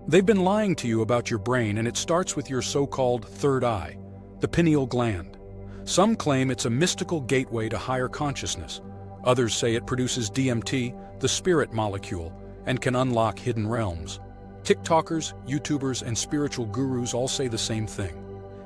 They've been lying to you about your brain, and it starts with your so-called third eye, the pineal gland. Some claim it's a mystical gateway to higher consciousness. Others say it produces DMT, the spirit molecule, and can unlock hidden realms. TikTokers, YouTubers, and spiritual gurus all say the same thing.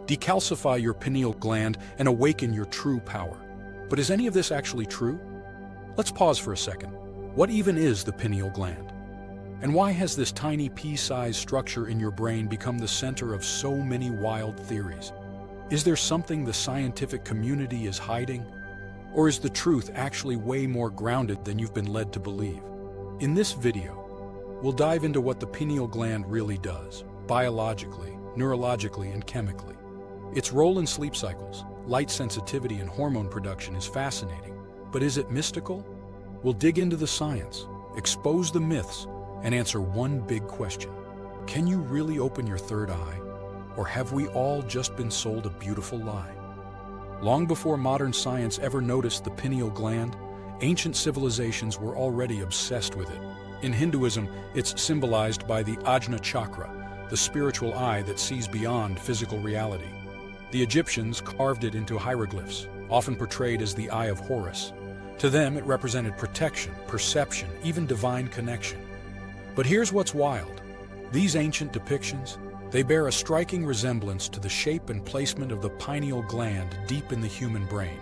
Decalcify your pineal gland and awaken your true power. But is any of this actually true? Let's pause for a second. What even is the pineal gland? And why has this tiny pea-sized structure in your brain become the center of so many wild theories? Is there something the scientific community is hiding? Or is the truth actually way more grounded than you've been led to believe? In this video, we'll dive into what the pineal gland really does, biologically, neurologically, and chemically. Its role in sleep cycles, light sensitivity, and hormone production is fascinating. But is it mystical? We'll dig into the science, expose the myths, and answer one big question. Can you really open your third eye? Or have we all just been sold a beautiful lie? Long before modern science ever noticed the pineal gland, ancient civilizations were already obsessed with it. In Hinduism, it's symbolized by the Ajna chakra, the spiritual eye that sees beyond physical reality. The Egyptians carved it into hieroglyphs, often portrayed as the Eye of Horus. To them, it represented protection, perception, even divine connection. But here's what's wild. These ancient depictions, they bear a striking resemblance to the shape and placement of the pineal gland deep in the human brain.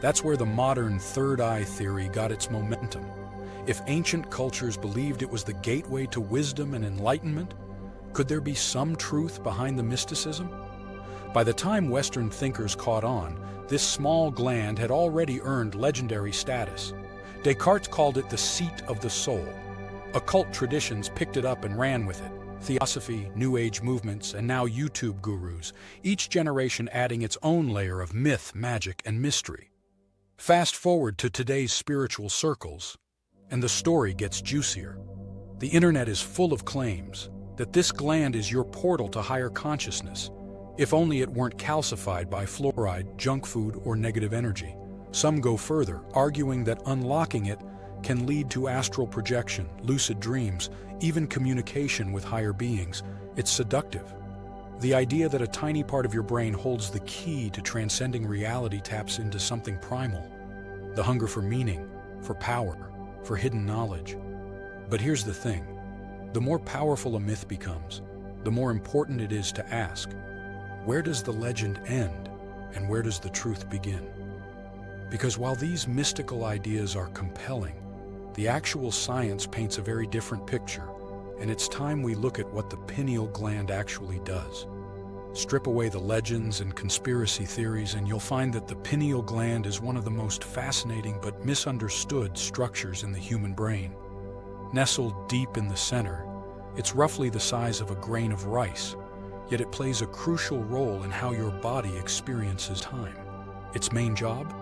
That's where the modern third eye theory got its momentum. If ancient cultures believed it was the gateway to wisdom and enlightenment, could there be some truth behind the mysticism? By the time Western thinkers caught on, this small gland had already earned legendary status. Descartes called it the seat of the soul. Occult traditions picked it up and ran with it. Theosophy, New Age movements, and now YouTube gurus, each generation adding its own layer of myth, magic, and mystery. Fast forward to today's spiritual circles, and the story gets juicier. The internet is full of claims that this gland is your portal to higher consciousness, if only it weren't calcified by fluoride, junk food, or negative energy. Some go further, arguing that unlocking it can lead to astral projection, lucid dreams, even communication with higher beings. It's seductive. The idea that a tiny part of your brain holds the key to transcending reality taps into something primal. The hunger for meaning, for power, for hidden knowledge. But here's the thing. The more powerful a myth becomes, the more important it is to ask, where does the legend end and where does the truth begin? Because while these mystical ideas are compelling, the actual science paints a very different picture, and it's time we look at what the pineal gland actually does. Strip away the legends and conspiracy theories, and you'll find that the pineal gland is one of the most fascinating but misunderstood structures in the human brain. Nestled deep in the center, it's roughly the size of a grain of rice, yet it plays a crucial role in how your body experiences time. Its main job?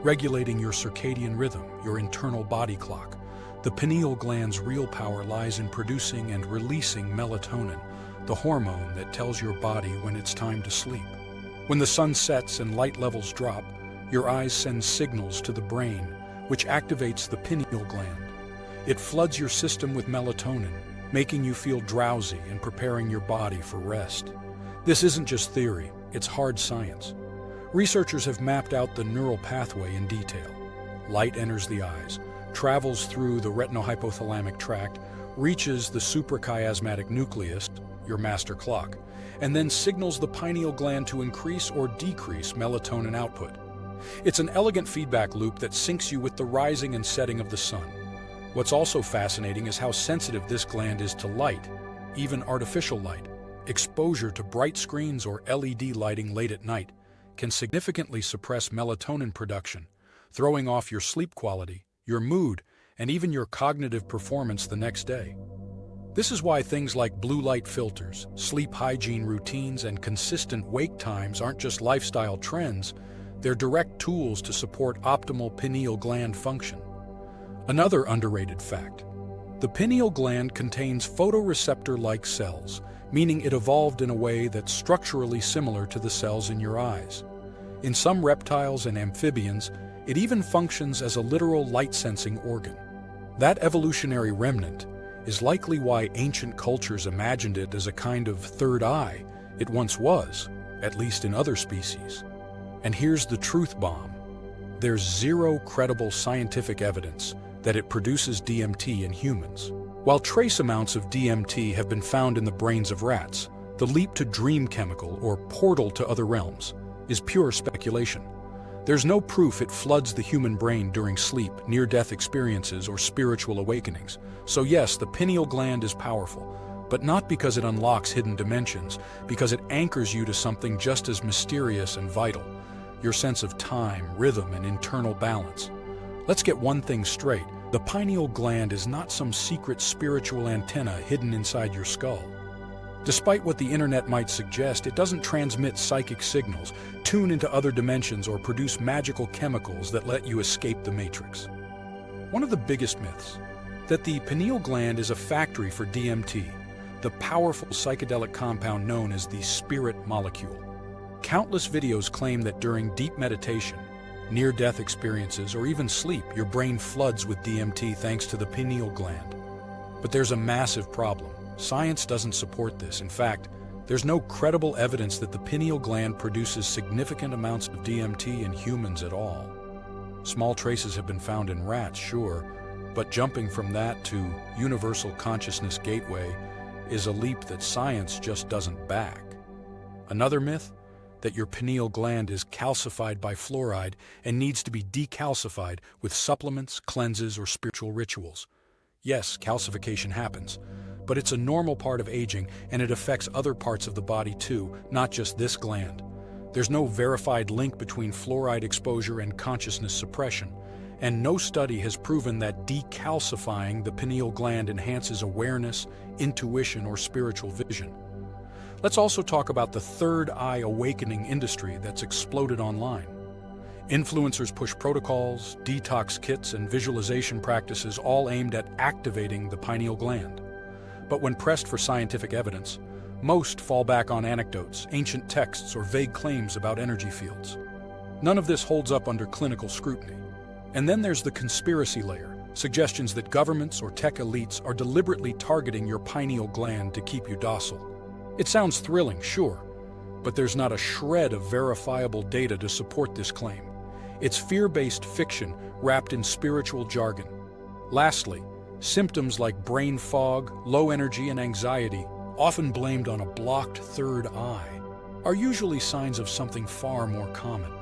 Regulating your circadian rhythm, your internal body clock. The pineal gland's real power lies in producing and releasing melatonin, the hormone that tells your body when it's time to sleep. When the sun sets and light levels drop, your eyes send signals to the brain, which activates the pineal gland. It floods your system with melatonin, making you feel drowsy and preparing your body for rest. This isn't just theory, it's hard science. Researchers have mapped out the neural pathway in detail. Light enters the eyes, travels through the retinohypothalamic tract, reaches the suprachiasmatic nucleus, your master clock, and then signals the pineal gland to increase or decrease melatonin output. It's an elegant feedback loop that syncs you with the rising and setting of the sun. What's also fascinating is how sensitive this gland is to light, even artificial light. Exposure to bright screens or LED lighting late at night can significantly suppress melatonin production, throwing off your sleep quality, your mood, and even your cognitive performance the next day. This is why things like blue light filters, sleep hygiene routines, and consistent wake times aren't just lifestyle trends, they're direct tools to support optimal pineal gland function. Another underrated fact: the pineal gland contains photoreceptor-like cells, meaning it evolved in a way that's structurally similar to the cells in your eyes. In some reptiles and amphibians, it even functions as a literal light-sensing organ. That evolutionary remnant, is likely why ancient cultures imagined it as a kind of third eye it once was, at least in other species. And here's the truth bomb. There's zero credible scientific evidence that it produces DMT in humans. While trace amounts of DMT have been found in the brains of rats, the leap to dream chemical, or portal to other realms, is pure speculation. There's no proof it floods the human brain during sleep, near-death experiences, or spiritual awakenings. So yes, the pineal gland is powerful, but not because it unlocks hidden dimensions, because it anchors you to something just as mysterious and vital: your sense of time, rhythm, and internal balance. Let's get one thing straight. The pineal gland is not some secret spiritual antenna hidden inside your skull. Despite what the internet might suggest, it doesn't transmit psychic signals, tune into other dimensions, or produce magical chemicals that let you escape the matrix. One of the biggest myths, that the pineal gland is a factory for DMT, the powerful psychedelic compound known as the spirit molecule. Countless videos claim that during deep meditation, near-death experiences, or even sleep, your brain floods with DMT thanks to the pineal gland. But there's a massive problem. Science doesn't support this. In fact, there's no credible evidence that the pineal gland produces significant amounts of DMT in humans at all. Small traces have been found in rats, sure, but jumping from that to universal consciousness gateway is a leap that science just doesn't back. Another myth? That your pineal gland is calcified by fluoride and needs to be decalcified with supplements, cleanses, or spiritual rituals. Yes, calcification happens, but it's a normal part of aging, and it affects other parts of the body too, not just this gland. There's no verified link between fluoride exposure and consciousness suppression, and no study has proven that decalcifying the pineal gland enhances awareness, intuition, or spiritual vision. Let's also talk about the third eye awakening industry that's exploded online. Influencers push protocols, detox kits, and visualization practices all aimed at activating the pineal gland. But when pressed for scientific evidence, most fall back on anecdotes, ancient texts, or vague claims about energy fields. None of this holds up under clinical scrutiny. And then there's the conspiracy layer, suggestions that governments or tech elites are deliberately targeting your pineal gland to keep you docile. It sounds thrilling, sure, but there's not a shred of verifiable data to support this claim. It's fear-based fiction wrapped in spiritual jargon. Lastly, symptoms like brain fog, low energy, and anxiety, often blamed on a blocked third eye, are usually signs of something far more common: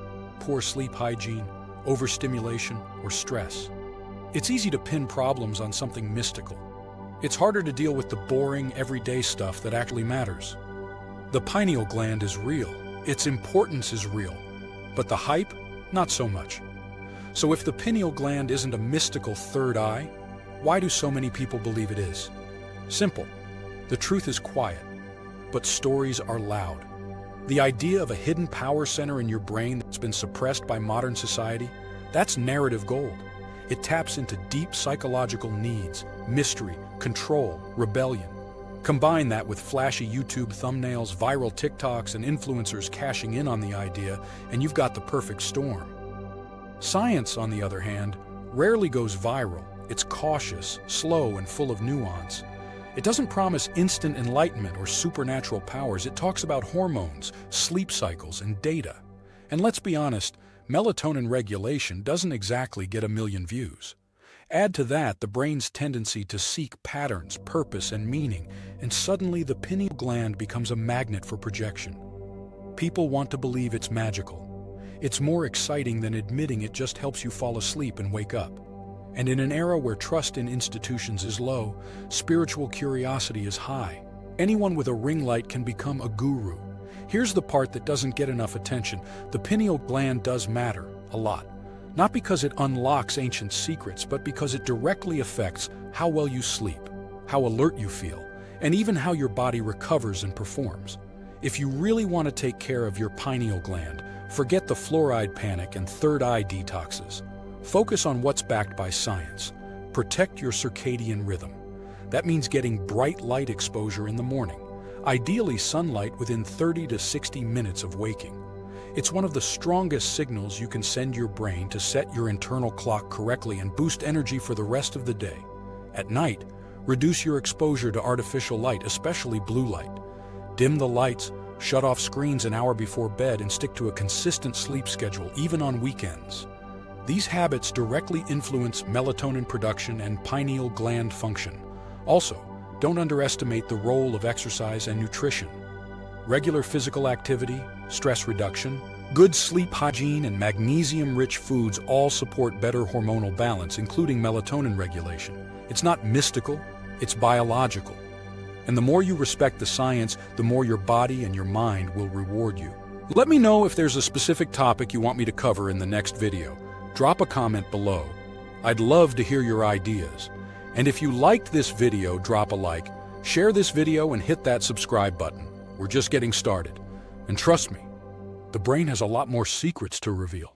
poor sleep hygiene, overstimulation, or stress. It's easy to pin problems on something mystical. It's harder to deal with the boring, everyday stuff that actually matters. The pineal gland is real, its importance is real, but the hype, not so much. So if the pineal gland isn't a mystical third eye, why do so many people believe it is? Simple. The truth is quiet, but stories are loud. The idea of a hidden power center in your brain that's been suppressed by modern society, that's narrative gold. It taps into deep psychological needs, mystery, control, rebellion. Combine that with flashy YouTube thumbnails, viral TikToks, and influencers cashing in on the idea, and you've got the perfect storm. Science, on the other hand, rarely goes viral. It's cautious, slow, and full of nuance. It doesn't promise instant enlightenment or supernatural powers. It talks about hormones, sleep cycles, and data. And let's be honest, melatonin regulation doesn't exactly get a million views. Add to that the brain's tendency to seek patterns, purpose, and meaning, and suddenly the pineal gland becomes a magnet for projection. People want to believe it's magical. It's more exciting than admitting it just helps you fall asleep and wake up. And in an era where trust in institutions is low, spiritual curiosity is high. Anyone with a ring light can become a guru. Here's the part that doesn't get enough attention. The pineal gland does matter, a lot. Not because it unlocks ancient secrets, but because it directly affects how well you sleep, how alert you feel, and even how your body recovers and performs. If you really want to take care of your pineal gland, forget the fluoride panic and third eye detoxes. Focus on what's backed by science. Protect your circadian rhythm. That means getting bright light exposure in the morning, ideally sunlight within 30 to 60 minutes of waking. It's one of the strongest signals you can send your brain to set your internal clock correctly and boost energy for the rest of the day. At night, Reduce your exposure to artificial light, especially blue light. Dim the lights, shut off screens an hour before bed, and stick to a consistent sleep schedule, even on weekends. These habits directly influence melatonin production and pineal gland function. Also, don't underestimate the role of exercise and nutrition. Regular physical activity, stress reduction, good sleep hygiene, and magnesium-rich foods all support better hormonal balance, including melatonin regulation. It's not mystical, it's biological. And the more you respect the science, the more your body and your mind will reward you. Let me know if there's a specific topic you want me to cover in the next video. Drop a comment below. I'd love to hear your ideas. And if you liked this video, drop a like, share this video, and hit that subscribe button. We're just getting started. And trust me, the brain has a lot more secrets to reveal.